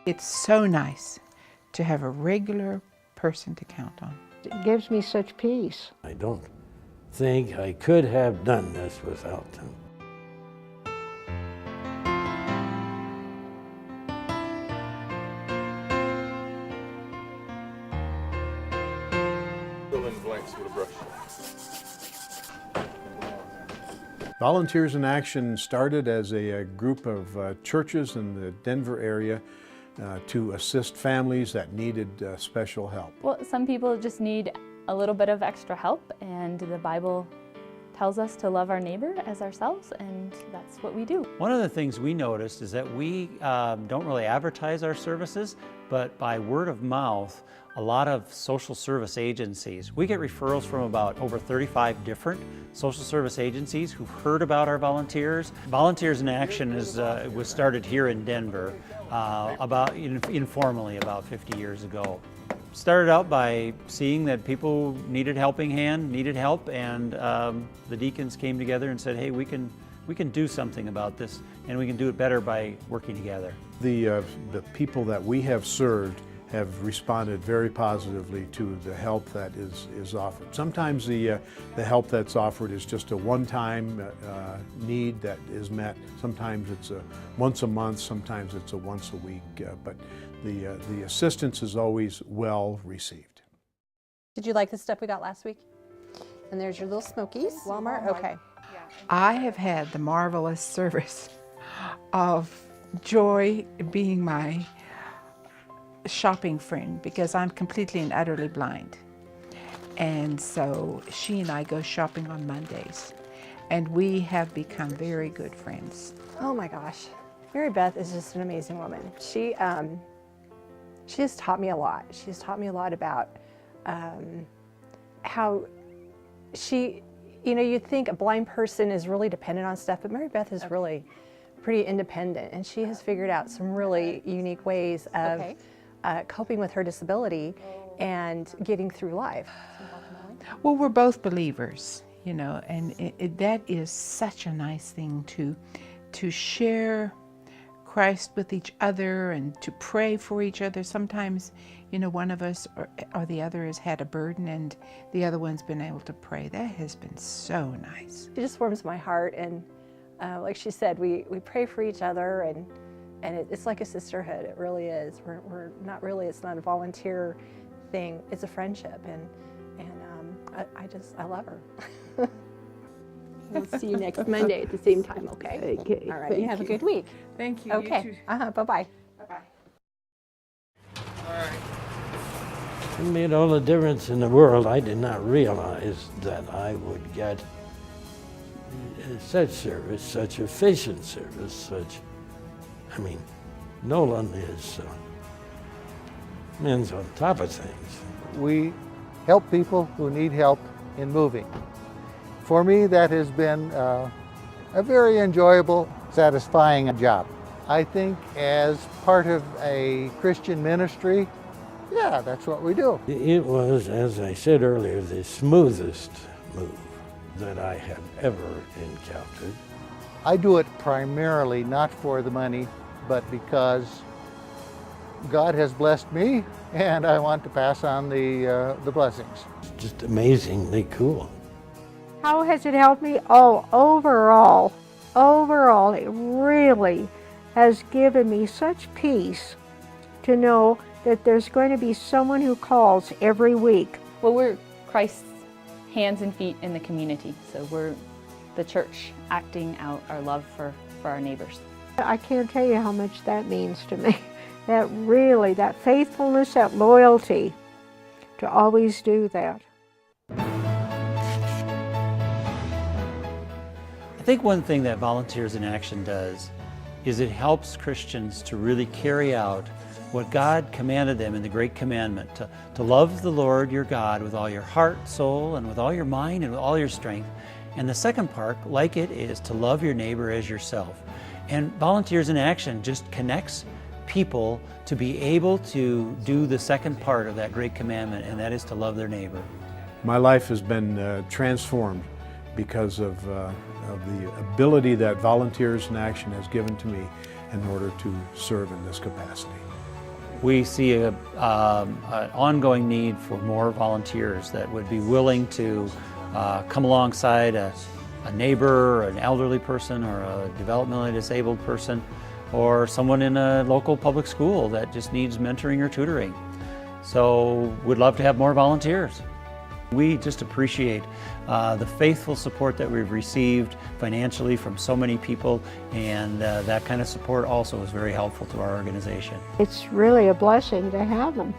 It's so nice to have a regular person to count on. It gives me such peace. I don't think I could have done this without them. Fill in the blanks with a brush. Volunteers in Action started as a group of churches in the Denver area to assist families that needed special help. Well, some people just need a little bit of extra help, and the Bible tells us to love our neighbor as ourselves, and that's what we do. One of the things we noticed is that we don't really advertise our services, but by word of mouth, a lot of social service agencies. We get referrals from about over 35 different social service agencies who've heard about our volunteers. Volunteers in Action was started here in Denver informally about 50 years ago. Started out by seeing that people needed helping hand, needed help, and the deacons came together and said, hey, we can do something about this, and we can do it better by working together. The people that we have served have responded very positively to the help that is offered. Sometimes the help that's offered is just a one-time need that is met. Sometimes it's once a month, sometimes it's a once a week, but the assistance is always well received. Did you like the stuff we got last week? And there's your little Smokies. Walmart? Okay. I have had the marvelous service of Joy being my shopping friend because I'm completely and utterly blind. And so she and I go shopping on Mondays, and we have become very good friends. Oh my gosh. Mary Beth is just an amazing woman. She has taught me a lot. She's taught me a lot about how she, you'd think a blind person is really dependent on stuff, but Mary Beth is really pretty independent, and she has figured out some really unique ways of coping with her disability and getting through life. Well, we're both believers, and that is such a nice thing to share Christ with each other and to pray for each other. Sometimes, one of us or the other has had a burden and the other one's been able to pray. That has been so nice. It just warms my heart, and like she said, we pray for each other, and it's like a sisterhood. It really is. We're not really, it's not a volunteer thing. It's a friendship, and I love her. We'll see you next Monday at the same time, okay? Okay. All right, you have a good week. Thank you. Okay. Bye-bye. Bye-bye. It made all the difference in the world. I did not realize that I would get such service, such efficient service, Nolan is man's on top of things. We help people who need help in moving. For me, that has been a very enjoyable, satisfying job. I think as part of a Christian ministry, yeah, that's what we do. It was, as I said earlier, the smoothest move that I have ever encountered. I do it primarily not for the money, but because God has blessed me and I want to pass on the blessings. It's just amazingly cool. How has it helped me? Oh, overall, it really has given me such peace to know that there's going to be someone who calls every week. Well, we're Christ's hands and feet in the community, so we're the church acting out our love for our neighbors. I can't tell you how much that means to me. That faithfulness, that loyalty to always do that. I think one thing that Volunteers in Action does is it helps Christians to really carry out what God commanded them in the Great Commandment, to love the Lord your God with all your heart, soul, and with all your mind and with all your strength. And the second part, like it, is to love your neighbor as yourself. And Volunteers in Action just connects people to be able to do the second part of that Great Commandment, and that is to love their neighbor. My life has been transformed because of the ability that Volunteers in Action has given to me in order to serve in this capacity. we see an ongoing need for more volunteers that would be willing to come alongside a neighbor, an elderly person, or a developmentally disabled person, or someone in a local public school that just needs mentoring or tutoring. So we'd love to have more volunteers. We just appreciate the faithful support that we've received financially from so many people, and that kind of support also is very helpful to our organization. It's really a blessing to have them.